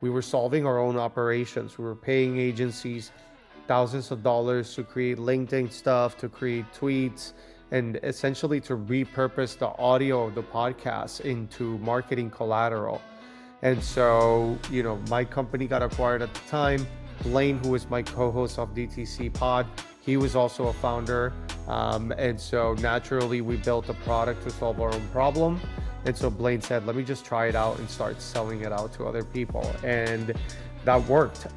We were solving our own operations. We were paying agencies thousands of dollars to create LinkedIn stuff, to create tweets, and essentially to repurpose the audio of the podcast into marketing collateral. And so, my company got acquired at the time. Blaine, who was my co-host of DTC Pod, he was also a founder. And so naturally, we built a product to solve our own problem. And so Blaine said, let me just try it out and start selling it out to other people. And that worked.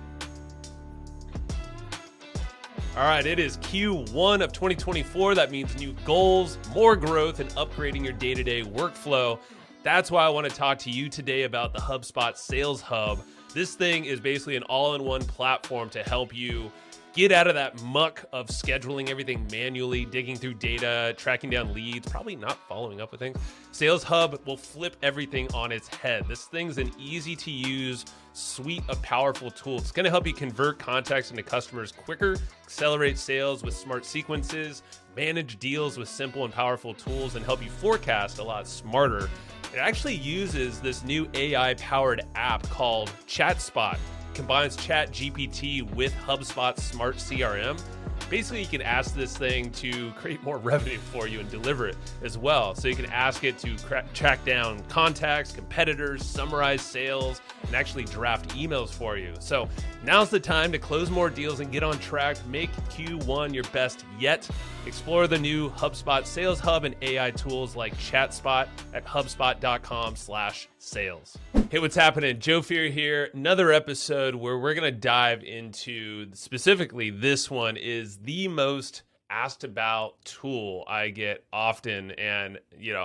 All right, it is Q1 of 2024. That means new goals, more growth, and upgrading your day-to-day workflow. That's why I want to talk to you today about the HubSpot Sales Hub. This thing is basically an all-in-one platform to help you get out of that muck of scheduling everything manually, digging through data, tracking down leads, probably not following up with things. Sales Hub will flip everything on its head. This thing's an easy-to-use suite of powerful tools. It's going to help you convert contacts into customers quicker, accelerate sales with smart sequences, manage deals with simple and powerful tools, and help you forecast a lot smarter. It actually uses this new AI-powered app called ChatSpot. Combines ChatGPT with HubSpot Smart CRM. Basically, you can ask this thing to create more revenue for you and deliver it as well. So you can ask it to track down contacts, competitors, summarize sales, and actually draft emails for you. So now's the time to close more deals and get on track. Make Q1 your best yet. Explore the new HubSpot Sales Hub and AI tools like ChatSpot at HubSpot.com/sales. Hey, what's happening? Joe Fier here. Another episode where we're going to dive into, specifically this one is the most asked about tool I get often. And,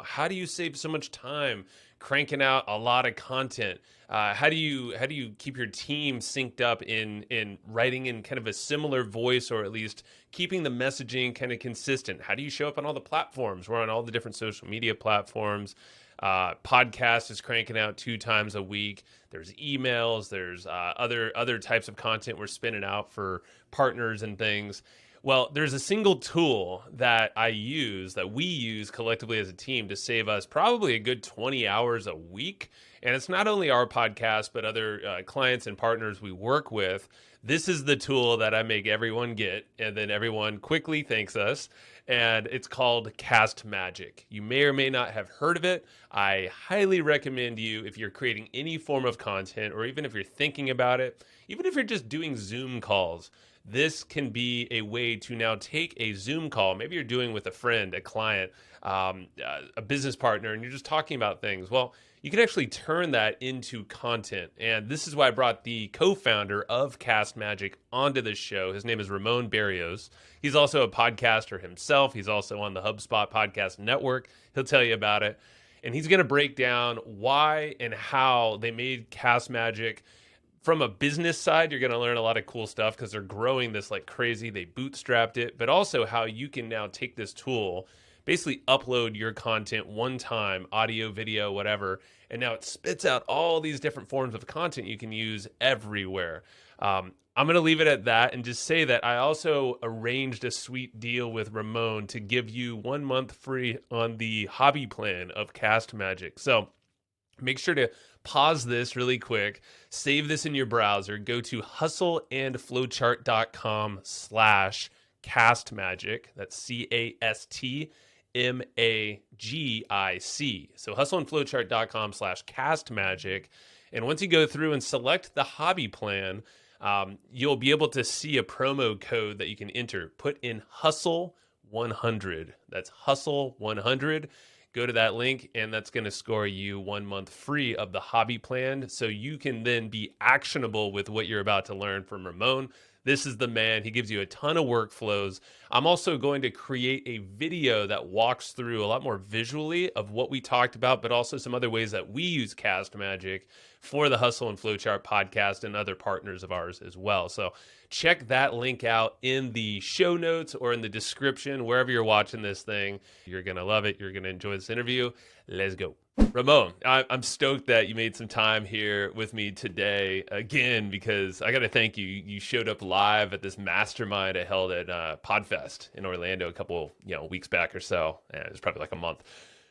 how do you save so much time cranking out a lot of content? How do you keep your team synced up in writing in kind of a similar voice, or at least keeping the messaging kind of consistent? How do you show up on all the platforms? We're on all the different social media platforms. Podcast is cranking out 2 times a week. There's emails. There's other types of content we're spinning out for partners and things. Well, there's a single tool that we use collectively as a team to save us probably a good 20 hours a week. And it's not only our podcast, but other clients and partners we work with. This is the tool that I make everyone get, and then everyone quickly thanks us. And it's called Castmagic. You may or may not have heard of it. I highly recommend you, if you're creating any form of content, or even if you're thinking about it, even if you're just doing Zoom calls, this can be a way to now take a Zoom call. Maybe you're doing with a friend, a client, a business partner, and you're just talking about things. Well, you can actually turn that into content. And this is why I brought the co-founder of Castmagic onto this show. His name is Ramon Berrios. He's also a podcaster himself. He's also on the HubSpot Podcast Network. He'll tell you about it. And he's going to break down why and how they made Castmagic. From a business side, you're going to learn a lot of cool stuff because they're growing this like crazy. They bootstrapped it, but also how you can now take this tool, basically upload your content one time, audio, video, whatever, and now it spits out all these different forms of content you can use everywhere. I'm going to leave it at that and just say that I also arranged a sweet deal with Ramon to give you 1 month free on the hobby plan of Castmagic. So make sure to pause this really quick, save this in your browser, go to hustleandflowchart.com/castmagic. That's CASTMAGIC. So hustleandflowchart.com/castmagic. And once you go through and select the hobby plan, you'll be able to see a promo code that you can enter. Put in Hustle 100. That's Hustle 100. Go to that link, and that's going to score you 1 month free of the hobby plan, so you can then be actionable with what you're about to learn from Ramon. This is the man. He gives you a ton of workflows. I'm also going to create a video that walks through a lot more visually of what we talked about, but also some other ways that we use Castmagic for the Hustle and Flowchart podcast and other partners of ours as well. So check that link out in the show notes or in the description, wherever you're watching this thing. You're going to love it. You're going to enjoy this interview. Let's go. Ramon, I'm stoked that you made some time here with me today again, because I got to thank you. You showed up live at this mastermind I held at Podfest in Orlando a couple weeks back or so. It was probably like a month.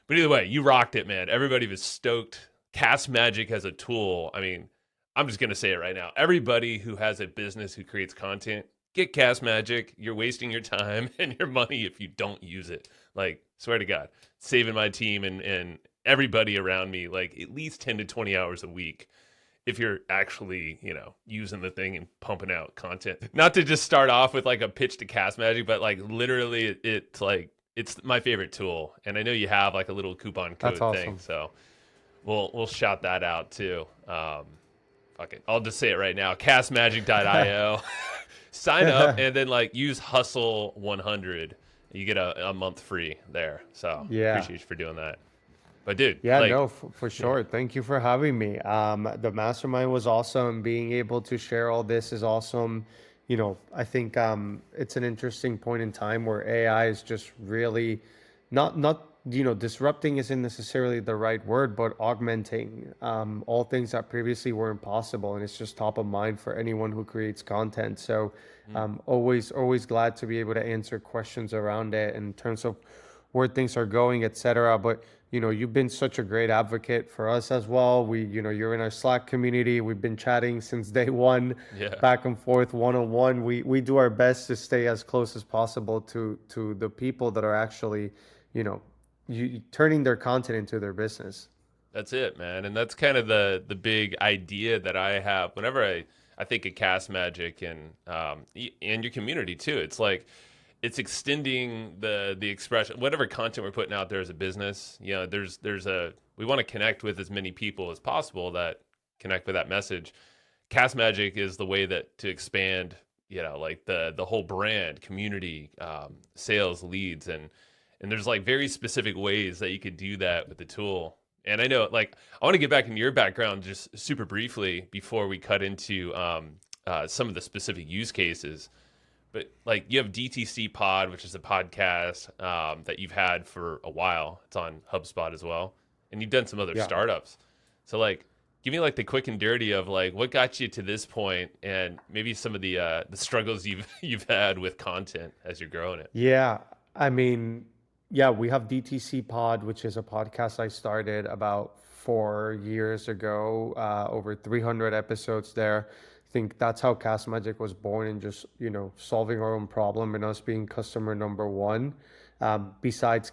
But either way, you rocked it, man. Everybody was stoked. Castmagic as a tool. I mean, I'm just gonna say it right now. Everybody who has a business who creates content, get Castmagic. You're wasting your time and your money if you don't use it. Like, swear to God, saving my team and everybody around me like at least 10 to 20 hours a week if you're actually, using the thing and pumping out content. Not to just start off with like a pitch to Castmagic, but like literally it's like it's my favorite tool. And I know you have like a little coupon That's code thing, awesome. so we'll shout that out too. Fuck it. I'll just say it right now. Castmagic.io. Sign up and then like use Hustle 100. You get a month free there. So Yeah. appreciate you for doing that. But dude, Yeah, like, no, for yeah, sure. Thank you for having me. The mastermind was awesome. Being able to share all this is awesome. I think it's an interesting point in time where AI is just really not disrupting isn't necessarily the right word, but augmenting all things that previously were impossible, and it's just top of mind for anyone who creates content. So, mm, always glad to be able to answer questions around it in terms of where things are going, etc. But you've been such a great advocate for us as well. You're in our Slack community. We've been chatting since day one, yeah, back and forth, one on one. We do our best to stay as close as possible to the people that are actually, you know, turning their content into their business. that's it, man. And that's kind of the big idea that I have whenever I think of Cast Magic and your community too. It's like it's extending the expression, whatever content we're putting out there as a business. There's a we want to connect with as many people as possible that connect with that message. Cast Magic is the way that to expand, like the whole brand, community, sales, leads, and there's like very specific ways that you could do that with the tool. And I know, like, I want to get back into your background just super briefly before we cut into some of the specific use cases. But like, you have DTC Pod, which is a podcast that you've had for a while. It's on HubSpot as well, and you've done some other Yeah. startups. So like, give me like the quick and dirty of like what got you to this point, and maybe some of the struggles you've had with content as you're growing it. Yeah, I mean, yeah, we have DTC Pod, which is a podcast I started about 4 years ago, over 300 episodes there. I think that's how Cast Magic was born, and just, solving our own problem and us being customer number one. Besides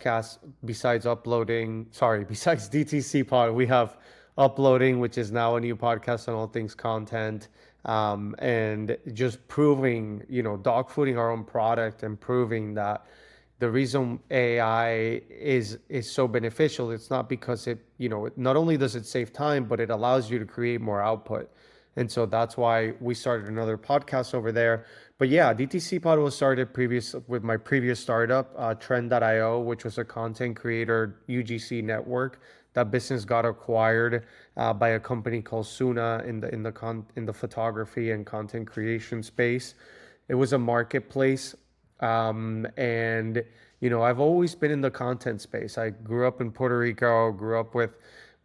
uploading, sorry, besides DTC Pod, we have uploading, which is now a new podcast on all things content, and just proving, dogfooding our own product and proving that the reason AI is so beneficial, it's not because not only does it save time, but it allows you to create more output. And so that's why we started another podcast over there. But yeah, DTC Pod was started previous with my previous startup, Trend.io, which was a content creator UGC network. That business got acquired by a company called Suna in the photography and content creation space. It was a marketplace, and I've always been in the content space. I grew up in Puerto Rico, grew up with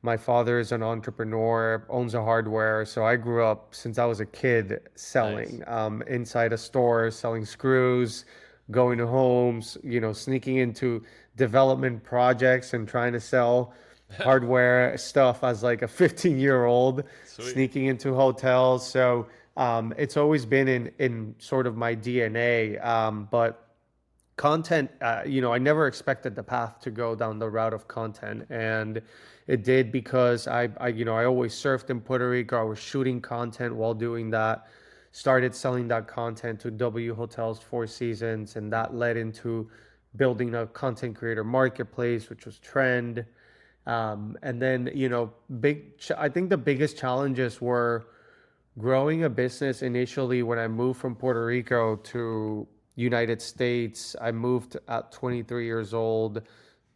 my father is an entrepreneur, owns a hardware. So I grew up since I was a kid Nice. selling, inside a store, selling screws, going to homes, sneaking into development projects and trying to sell hardware stuff as like a 15-year-old, Sweet. sneaking into hotels. So it's always been in sort of my DNA. But content, I never expected the path to go down the route of content, and it did because I always surfed in Puerto Rico. I was shooting content while doing that, started selling that content to W Hotels, Four Seasons, and that led into building a content creator marketplace, which was Trend. And then, I think the biggest challenges were growing a business initially when I moved from Puerto Rico to United States. I moved at 23 years old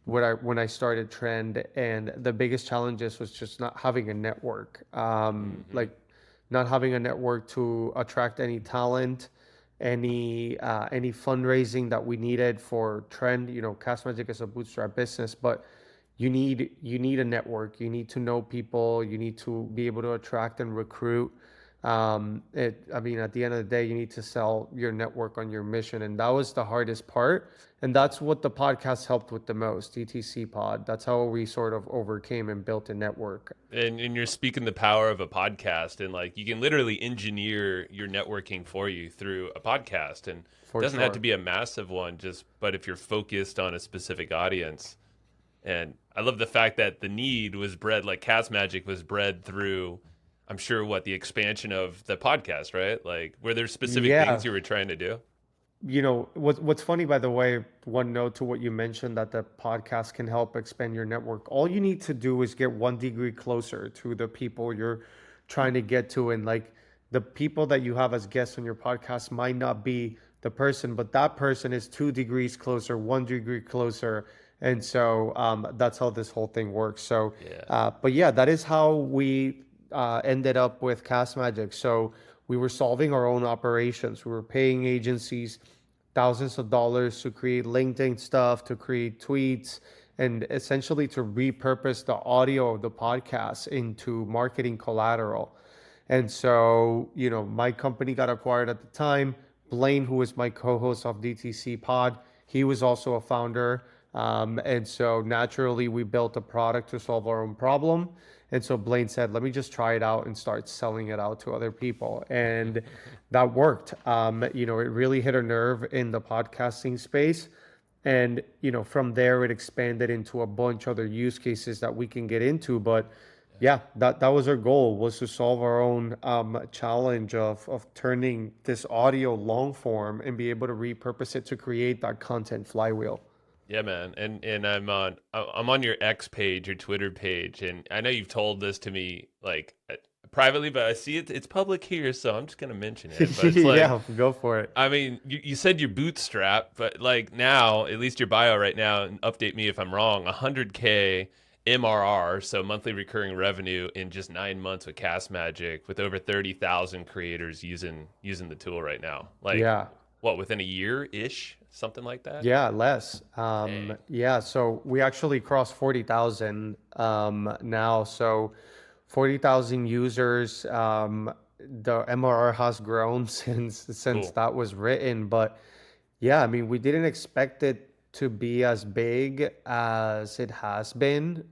when I started Trend, and the biggest challenges was just not having a network, Hmm. like not having a network to attract any talent, any fundraising that we needed for Trend. Cast Magic is a bootstrap business, but you need a network. You need to know people. You need to be able to attract and recruit. I mean, at the end of the day, you need to sell your network on your mission. And that was the hardest part. And that's what the podcast helped with the most, DTC Pod. That's how we sort of overcame and built a network. And you're speaking the power of a podcast, and like you can literally engineer your networking for you through a podcast, and it For doesn't have to sure. be a massive one, just but if you're focused on a specific audience. And I love the fact that the need was bred, like Cast Magic was bred through, I'm sure, what the expansion of the podcast, right? Like, were there specific things Yeah. you were trying to do? What's funny, by the way, one note to what you mentioned, that the podcast can help expand your network. All you need to do is get 1 degree closer to the people you're trying to get to. And like, the people that you have as guests on your podcast might not be the person, but that person is 2 degrees closer, 1 degree closer. And so that's how this whole thing works. So, Yeah. but yeah, that is how we ended up with Cast Magic. So we were solving our own operations. We were paying agencies thousands of dollars to create LinkedIn stuff, to create tweets, and essentially to repurpose the audio of the podcast into marketing collateral. And so, my company got acquired at the time. Blaine, who was my co host of DTC Pod, he was also a founder. And so naturally, we built a product to solve our own problem. And so Blaine said, let me just try it out and start selling it out to other people. And that worked. It really hit a nerve in the podcasting space. And, from there, it expanded into a bunch of other use cases that we can get into. But yeah, that was our goal, was to solve our own challenge of turning this audio long form and be able to repurpose it to create that content flywheel. Yeah, man. And I'm on your X page, your Twitter page, and I know you've told this to me like privately, but I see it's public here, so I'm just gonna mention it. But it's like, Yeah, go for it. I mean, you said you're bootstrap, but like now, at least your bio right now, and update me if I'm wrong, 100K MRR, so monthly recurring revenue in just 9 months with Cast Magic, with over 30,000 creators using the tool right now. Like, Yeah. what, within a year ish, something like that? Yeah, less. Dang. Yeah, so we actually crossed 40,000 now. So 40,000 users. The MRR has grown since Cool. that was written. But yeah, I mean, we didn't expect it to be as big as it has been.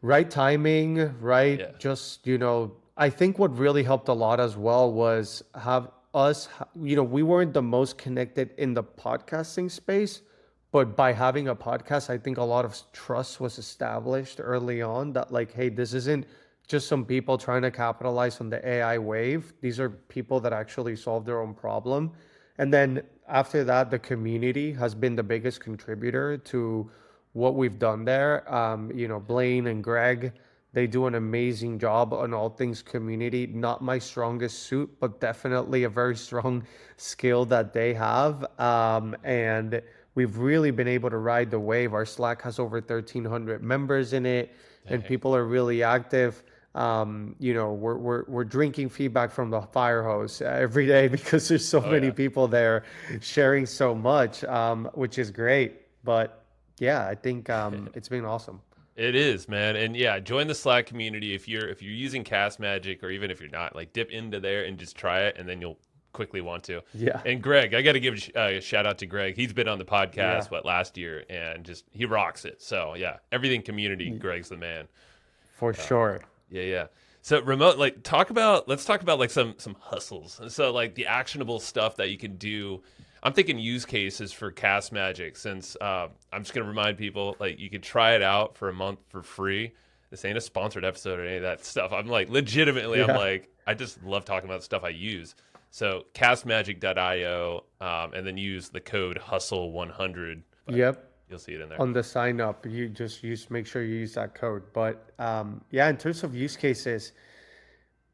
Right timing, Yeah. right? Just, I think what really helped a lot as well was have us, we weren't the most connected in the podcasting space, but by having a podcast, I think a lot of trust was established early on that, like, hey, this isn't just some people trying to capitalize on the AI wave. These are people that actually solve their own problem. And then after that, the community has been the biggest contributor to what we've done there. Blaine and Greg, they do an amazing job on all things community. Not my strongest suit, but definitely a very strong skill that they have. And we've really been able to ride the wave. Our Slack has over 1,300 members in it, and Dang. people are really active. We're drinking feedback from the fire hose every day because there's so Oh many yeah. people there sharing so much, which is great. But yeah, I think it's been awesome. It is, man. And yeah, join the Slack community if you're using Cast Magic, or even if you're not, like dip into there and just try it, and then you'll quickly want to. Yeah, And Greg, I got to give a shout out to Greg. He's been on the yeah, podcast last year, and just he rocks it. So yeah, everything community, Greg's the man. for sure. Yeah, yeah. So remote, like let's talk about like some hustles. So like the actionable stuff that you can do. I'm thinking use cases for Cast Magic, since I'm just gonna remind people, like, you can try it out for a month for free. This ain't a sponsored episode or any of that stuff. I'm like, legitimately, I'm Yeah. like, I just love talking about stuff I use. So castmagic.io, and then use the code hustle100, but Yep. you'll see it in there. On the sign up, you just make sure you use that code. But yeah, in terms of use cases,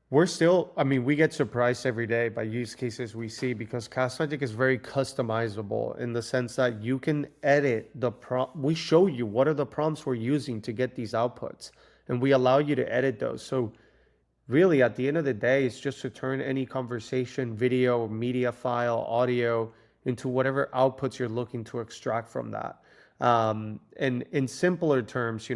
we're still, I mean, we get surprised every day by use cases we see, because Castmagic is very customizable in the sense that you can edit the prompt. We show you what are the prompts we're using to get these outputs, and we allow you to edit those. So really, at the end of the day, it's just to turn any conversation, video, media file, audio into whatever outputs you're looking to extract from that. And in simpler terms,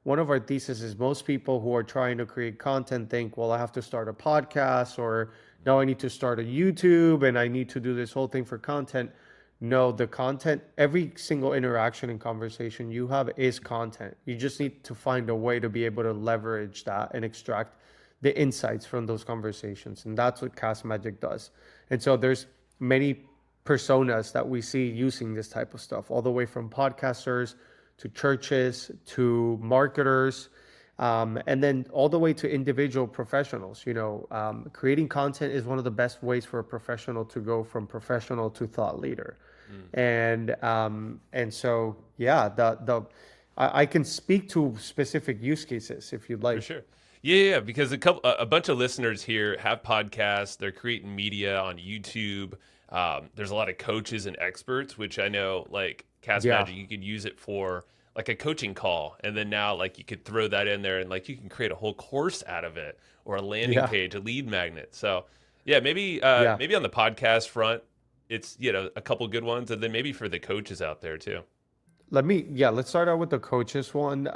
one of our theses is most people who are trying to create content think, well, I have to start a podcast, or now I need to start a YouTube and I need to do this whole thing for content. No, the content, every single interaction and conversation you have is content. You just need to find a way to be able to leverage that and extract the insights from those conversations. And that's what Castmagic does. And so there's many personas that we see using this type of stuff, all the way from podcasters to churches to marketers, and then all the way to individual professionals. Creating content is one of the best ways for a professional to go from professional to thought leader. And so I can speak to specific use cases if you'd like. For sure. Yeah, because a bunch of listeners here have podcasts. They're creating media on YouTube. There's a lot of coaches and experts, which I know, like Castmagic, you could use it for like a coaching call, and then now like you could throw that in there, and like you can create a whole course out of it, or a landing page, a lead magnet. So maybe on the podcast front, it's a couple good ones, and then maybe for the coaches out there too. Let's start out with the coaches one.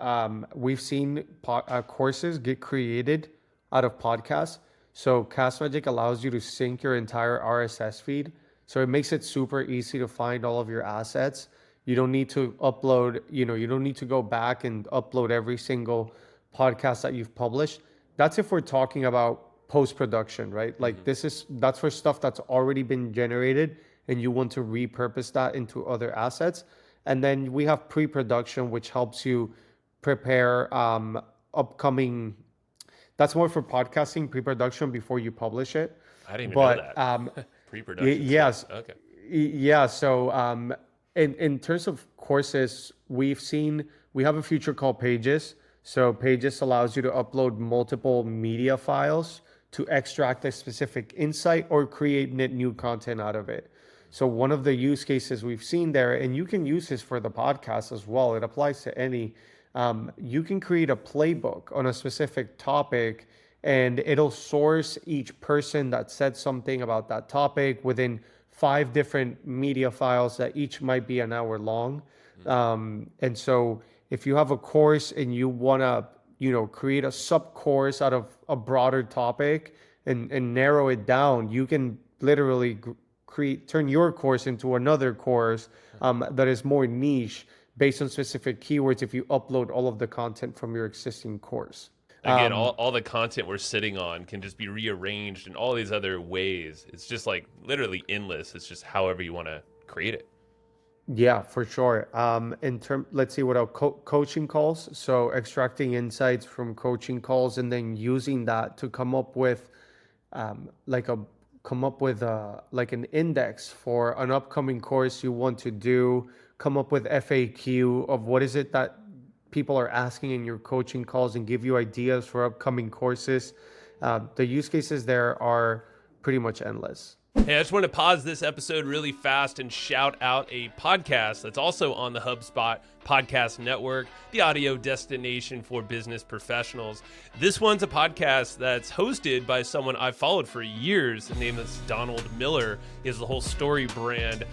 We've seen courses get created out of podcasts. So Castmagic allows you to sync your entire RSS feed. So it makes it super easy to find all of your assets. You don't need to upload, you don't need to go back and upload every single podcast that you've published. That's if we're talking about post-production, right? Like that's for stuff that's already been generated and you want to repurpose that into other assets. And then we have pre-production, which helps you prepare upcoming. That's more for podcasting, pre-production before you publish it. I didn't even know that. Pre-production. Yes. Okay. Yeah. So in terms of courses, we have a feature called Pages. So Pages allows you to upload multiple media files to extract a specific insight or create new content out of it. So one of the use cases we've seen there, and you can use this for the podcast as well, it applies to any, you can create a playbook on a specific topic, and it'll source each person that said something about that topic within 5 different media files that each might be an hour long. And so if you have a course and you want to, create a sub course out of a broader topic and narrow it down, you can literally turn your course into another course that is more niche based on specific keywords if you upload all of the content from your existing course. Again, all the content we're sitting on can just be rearranged in all these other ways. It's just like literally endless. It's just however you want to create it. Yeah, for sure. Let's see what else. Coaching calls. So extracting insights from coaching calls and then using that to come up with an index for an upcoming course you want to do, come up with FAQ of what is it that people are asking in your coaching calls and give you ideas for upcoming courses. The use cases there are pretty much endless. Hey, I just want to pause this episode really fast and shout out a podcast that's also on the HubSpot Podcast Network, the audio destination for business professionals. This one's a podcast that's hosted by someone I've followed for years. The name is Donald Miller. He has the whole Story brand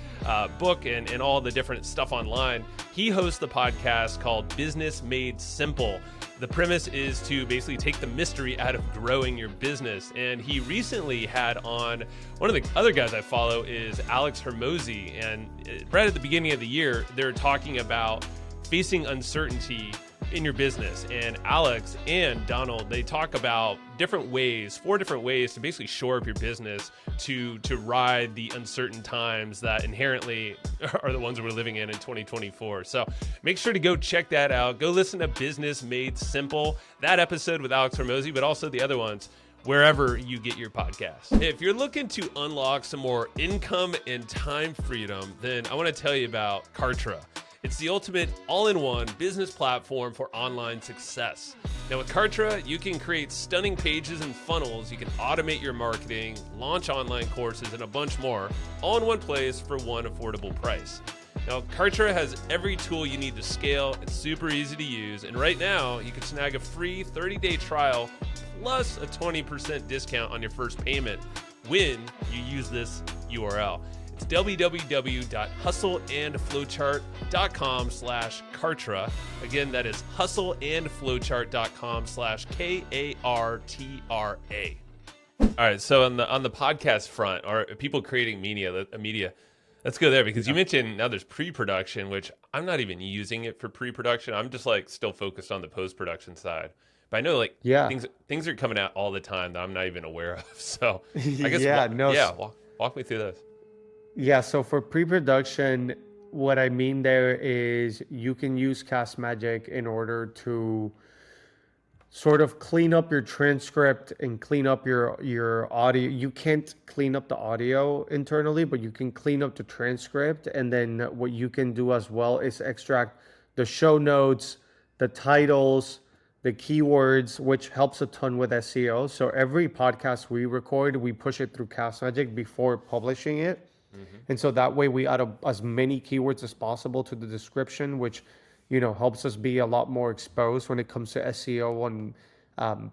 book and all the different stuff online. He hosts the podcast called Business Made Simple. The premise is to basically take the mystery out of growing your business. And he recently had on, one of the other guys I follow is Alex Hermosi. And right at the beginning of the year, they're talking about facing uncertainty in your business. And Alex and Donald, they talk about 4 different ways to basically shore up your business to ride the uncertain times that inherently are the ones we're living in 2024. So make sure to go check that out. Go listen to Business Made Simple, that episode with Alex Hermosi, but also the other ones, wherever you get your podcasts. If you're looking to unlock some more income and time freedom, then I want to tell you about Kartra. It's the ultimate all-in-one business platform for online success. Now with Kartra, you can create stunning pages and funnels, you can automate your marketing, launch online courses, and a bunch more, all in one place for one affordable price. Now Kartra has every tool you need to scale, it's super easy to use, and right now you can snag a free 30-day trial plus a 20% discount on your first payment when you use this URL. It's www.hustleandflowchart.com/Kartra. Again, that is hustleandflowchart.com/KARTRA. All right, so on the podcast front, are people creating media? Let's go there, because you mentioned now there's pre-production, which I'm not even using it for pre-production. I'm just like still focused on the post-production side. But I know like Yeah. things are coming out all the time that I'm not even aware of. So I guess Yeah, no. walk me through this. Yeah, so for pre-production, what I mean there is you can use Castmagic in order to sort of clean up your transcript and clean up your audio. You can't clean up the audio internally, but you can clean up the transcript. And then what you can do as well is extract the show notes, the titles, the keywords, which helps a ton with SEO. So every podcast we record, we push it through Castmagic before publishing it. And so that way we add as many keywords as possible to the description, which, helps us be a lot more exposed when it comes to SEO on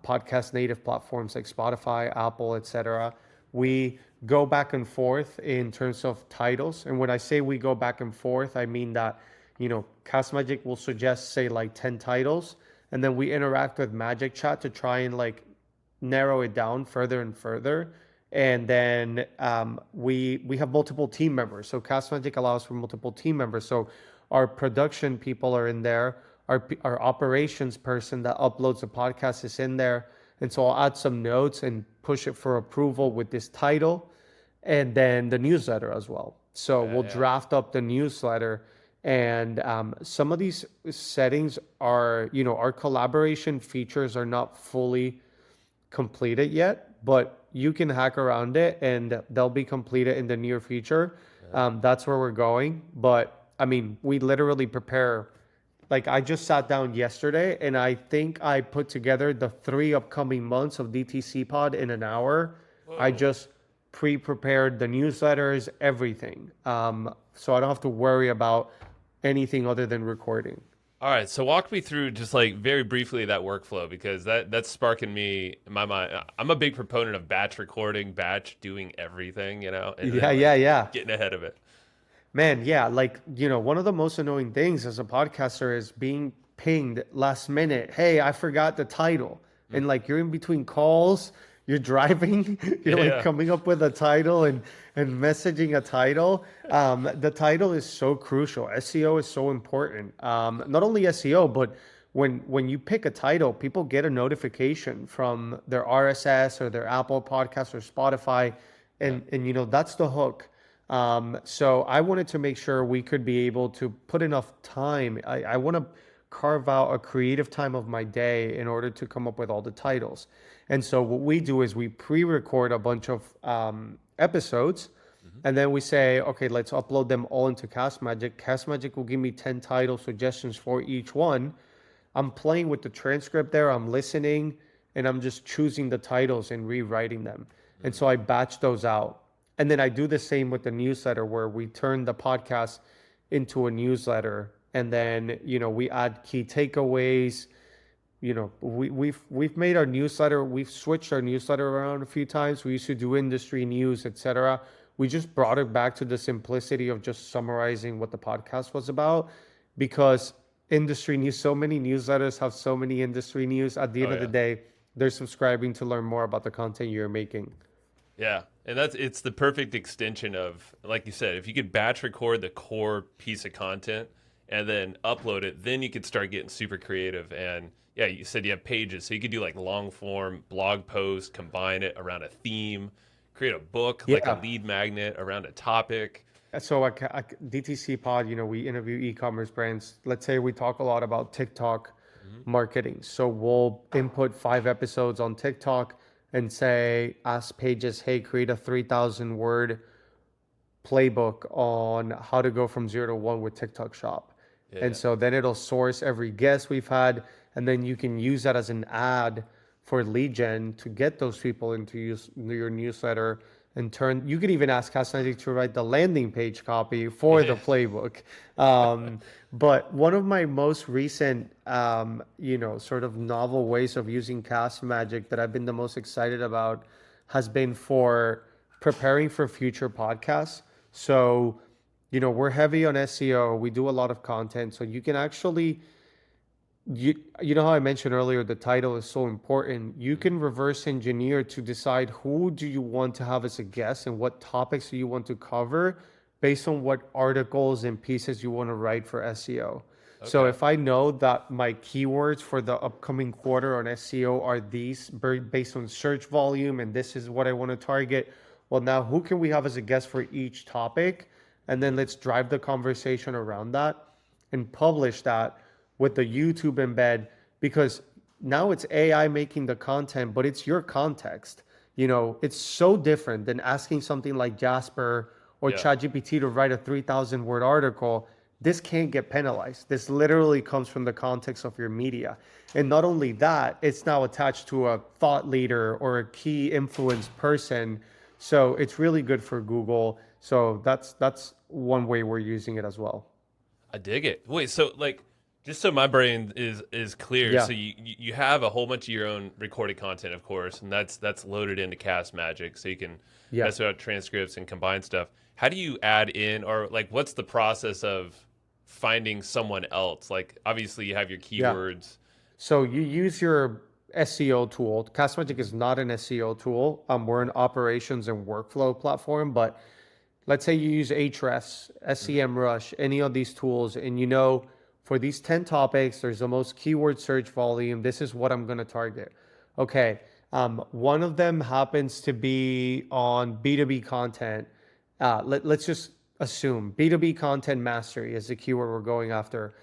podcast native platforms like Spotify, Apple, etc. We go back and forth in terms of titles. And when I say we go back and forth, I mean that, Castmagic will suggest, say, like 10 titles. And then we interact with Magic Chat to try and like narrow it down further and further. And then we have multiple team members. So Castmagic allows for multiple team members. So our production people are in there. Our operations person that uploads the podcast is in there. And so I'll add some notes and push it for approval with this title, and then the newsletter as well. So we'll draft up the newsletter. And some of these settings are, our collaboration features are not fully completed yet, but you can hack around it and they'll be completed in the near future. That's where we're going. But I mean, we literally prepare. Like, I just sat down yesterday and I think I put together the 3 upcoming months of DTC Pod in an hour. Whoa. I just pre-prepared the newsletters, everything. So I don't have to worry about anything other than recording. All right, so walk me through just like very briefly that workflow, because that's sparking me in my mind. I'm a big proponent of batch recording, batch doing everything, and yeah. getting ahead of it. Man, yeah, like, one of the most annoying things as a podcaster is being pinged last minute. Hey, I forgot the title. And like, you're in between calls, you're driving, you're coming up with a title and messaging a title. The title is so crucial. SEO is so important. Not only SEO, but when you pick a title, people get a notification from their RSS or their Apple Podcasts or Spotify. And that's the hook. So I wanted to make sure we could be able to put enough time. I want to carve out a creative time of my day in order to come up with all the titles. And so what we do is we pre-record a bunch of episodes, and then we say, okay, let's upload them all into Castmagic. Castmagic will give me 10 title suggestions for each one. I'm playing with the transcript there. I'm listening, and I'm just choosing the titles and rewriting them. And so I batch those out. And then I do the same with the newsletter, where we turn the podcast into a newsletter. And then, we add key takeaways. We've made our newsletter, we've switched our newsletter around a few times. We used to do industry news, etc. We just brought it back to the simplicity of just summarizing what the podcast was about, because industry news, so many newsletters have so many industry news. At the end of the day, they're subscribing to learn more about the content you're making. Yeah. And it's the perfect extension of, like you said, if you could batch record the core piece of content and then upload it, then you could start getting super creative. And yeah, you said you have pages, so you could do like long form blog posts, combine it around a theme, create a book, like a lead magnet around a topic. So DTC Pod, we interview e-commerce brands. Let's say we talk a lot about TikTok marketing. So we'll input 5 episodes on TikTok and say, ask pages, hey, create a 3,000 word playbook on how to go from 0 to 1 with TikTok Shop. And so then it'll source every guest we've had, and then you can use that as an ad for lead gen to get those people into your newsletter. And you could even ask Castmagic to write the landing page copy for the playbook. But one of my most recent, sort of novel ways of using Castmagic that I've been the most excited about has been for preparing for future podcasts. So, we're heavy on SEO. We do a lot of content. So you can actually, you know how I mentioned earlier, the title is so important. You can reverse engineer to decide who do you want to have as a guest and what topics do you want to cover based on what articles and pieces you want to write for SEO. So Okay. if I know that my keywords for the upcoming quarter on SEO are these based on search volume and this is what I want to target, well, now who can we have as a guest for each topic? And then let's drive the conversation around that and publish that with the YouTube embed, because now it's AI making the content, but it's your context. It's so different than asking something like Jasper or Yeah. ChatGPT to write a 3,000 word article. This can't get penalized. This literally comes from the context of your media. And not only that, it's now attached to a thought leader or a key influence person. So it's really good for Google. So that's one way we're using it as well. I dig it. Wait, so like, just so my brain is clear, Yeah. so you have a whole bunch of your own recorded content, of course, and that's loaded into Castmagic, so you can Yeah. mess about transcripts and combine stuff. How do you add in, or like, what's the process of finding someone else? Like, obviously, you have your Yeah. keywords. So you use your SEO tool. Castmagic is not an SEO tool. We're an operations and workflow platform, but let's say you use Ahrefs, Mhm. SEMrush, any of these tools, and for these 10 topics, there's the most keyword search volume. This is what I'm going to target. Okay. One of them happens to be on B2B content. Let's just assume B2B content mastery is the keyword we're going after.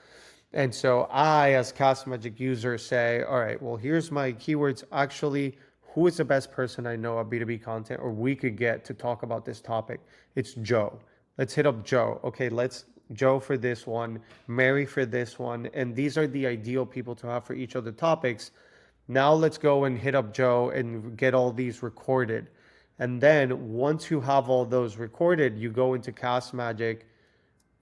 And so I, as Castmagic user, say, all right, well, here's my keywords. Actually, who is the best person I know of B2B content or we could get to talk about this topic? It's Joe. Let's hit up Joe. Okay, let's Joe for this one, Mary for this one. And these are the ideal people to have for each of the topics. Now let's go and hit up Joe and get all these recorded. And then once you have all those recorded, you go into Castmagic,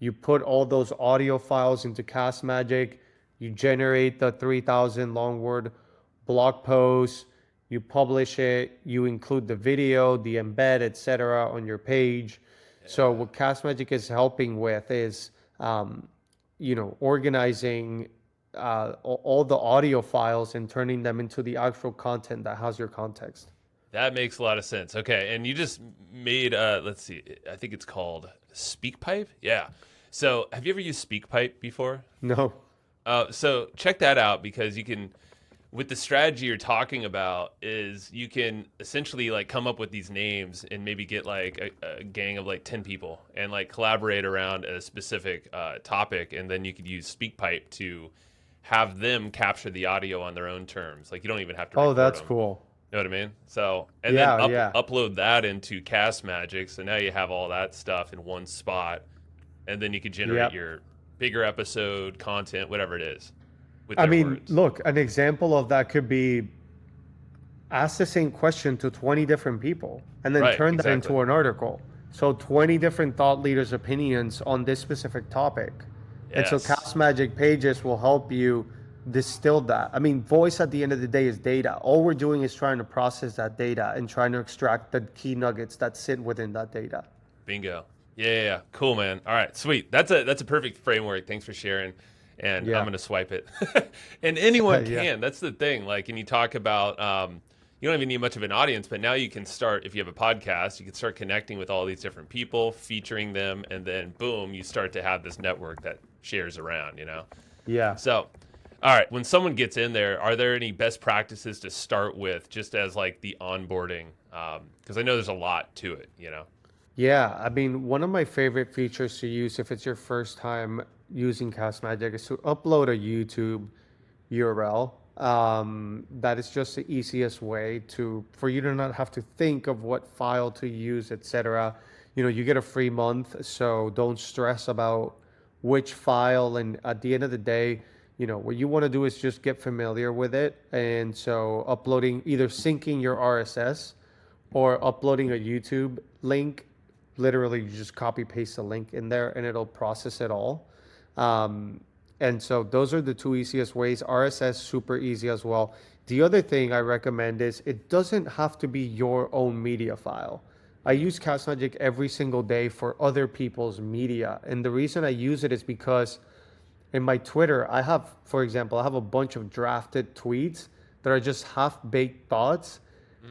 you put all those audio files into Castmagic, you generate the 3,000 long word blog post, you publish it, you include the video, the embed, etc. on your page. So Yeah. what Castmagic is helping with is, organizing all the audio files and turning them into the actual content that has your context. That makes a lot of sense. Okay, and you just made let's see, I think it's called SpeakPipe. Yeah. So, have you ever used SpeakPipe before? No. So check that out because you can, with the strategy you're talking about, is you can essentially like come up with these names and maybe get like a gang of like 10 people and like collaborate around a specific topic, and then you could use SpeakPipe to have them capture the audio on their own terms. Like you don't even have to Oh, record that's them. cool. You know what I mean? So, and then Yeah, yeah. upload that into Castmagic. So now you have all that stuff in one spot, and then you can generate Yep. your bigger episode content, whatever it is, with I their mean, words. look, an example of that could be ask the same question to 20 different people and then Right, turn that exactly. into an article. So 20 different thought leaders' opinions on this specific topic. And so Yes. Cast Magic Pages will help you distill that. I mean, voice at the end of the day is data. All we're doing is trying to process that data and trying to extract the key nuggets that sit within that data. Bingo. Yeah, yeah, yeah. Cool, man. All right, sweet. That's a perfect framework. Thanks for sharing. And I'm Yeah. gonna swipe it. And anyone Yeah. can. That's the thing. Like, and you talk about you don't even need much of an audience, but now you can start, if you have a podcast, you can start connecting with all these different people, featuring them, and then boom, you start to have this network that shares around, you know? Yeah. So, all right, when someone gets in there, are there any best practices to start with just as like the onboarding? Because I know there's a lot to it, you know? Yeah, I mean, one of my favorite features to use if it's your first time using Castmagic is to upload a YouTube URL. That is just the easiest way to for you to not have to think of what file to use, etc. You get a free month, so don't stress about which file. And at the end of the day, what you want to do is just get familiar with it. And so uploading, either syncing your RSS or uploading a YouTube link. Literally, you just copy paste the link in there and it'll process it all. Um, and so those are the two easiest ways. RSS, super easy as well. The other thing I recommend is it doesn't have to be your own media file. I use Castmagic every single day for other people's media. And the reason I use it is because in my Twitter, I have, for example, I have a bunch of drafted tweets that are just half-baked thoughts.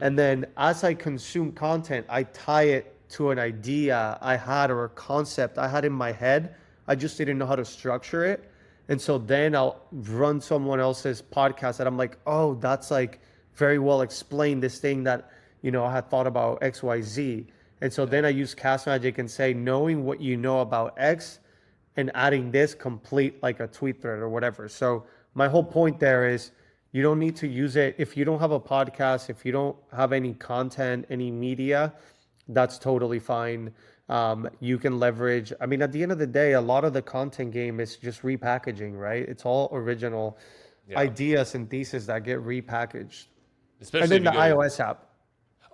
And then as I consume content, I tie it to an idea I had or a concept I had in my head. I just didn't know how to structure it. And so then I'll run someone else's podcast and I'm like, oh, that's like very well explained, this thing that, I had thought about XYZ. And so then I use Castmagic and say, knowing what you know about X and adding this complete like a tweet thread or whatever. So my whole point there is you don't need to use it if you don't have a podcast, if you don't have any content, any media, that's totally fine. You can leverage, I mean, at the end of the day, a lot of the content game is just repackaging, right? It's all original ideas and theses that get repackaged. Especially And then if the you go to, iOS app.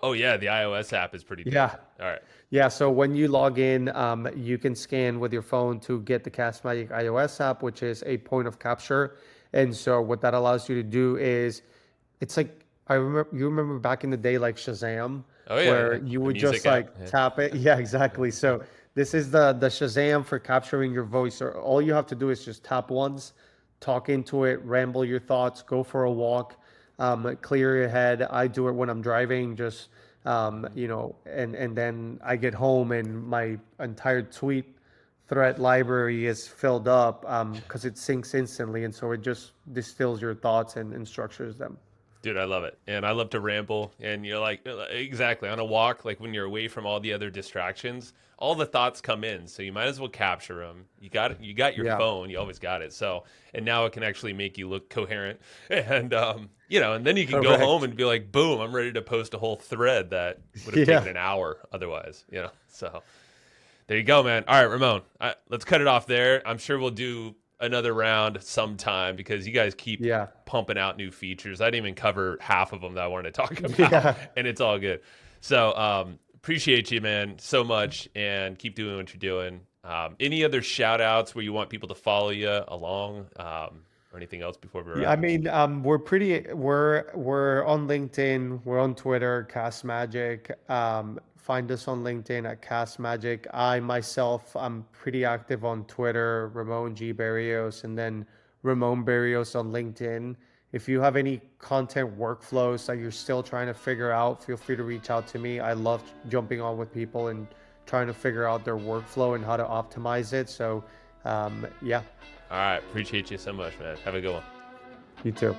oh yeah, the iOS app is pretty big. Yeah. All right. Yeah, so when you log in, you can scan with your phone to get the Castmagic iOS app, which is a point of capture. And so what that allows you to do is, it's like, you remember back in the day, like Shazam, Oh yeah, where yeah. you The would music just app. like Yeah. tap it. Yeah, exactly. So this is the Shazam for capturing your voice. Or all you have to do is just tap once, talk into it, ramble your thoughts, go for a walk, clear your head. I do it when I'm driving, just and then I get home and my entire tweet thread library is filled up because it syncs instantly, and so it just distills your thoughts and structures them. Dude, I love it. And I love to ramble. And you're like, exactly, on a walk, like when you're away from all the other distractions, all the thoughts come in. So you might as well capture them. You got your Yeah. phone, you always got it. So, and now it can actually make you look coherent. And, and then you can go Correct. home and be like, boom, I'm ready to post a whole thread that would have Yeah. taken an hour otherwise, So there you go, man. All right, Ramon, let's cut it off there. I'm sure we'll do another round sometime because you guys keep Yeah. pumping out new features. I didn't even cover half of them that I wanted to talk about, Yeah. and it's all good. So appreciate you, man, so much, and keep doing what you're doing. Any other shout outs where you want people to follow you along, or anything else before we wrap? Yeah, I mean, we're on LinkedIn, we're on Twitter, Castmagic. Find us on LinkedIn at Castmagic. I myself, I'm pretty active on Twitter, Ramon G Berrios, and then Ramon Berrios on LinkedIn. If you have any content workflows that you're still trying to figure out, feel free to reach out to me. I love jumping on with people and trying to figure out their workflow and how to optimize it. So, yeah, All right, appreciate you so much, man. Have a good one. you too.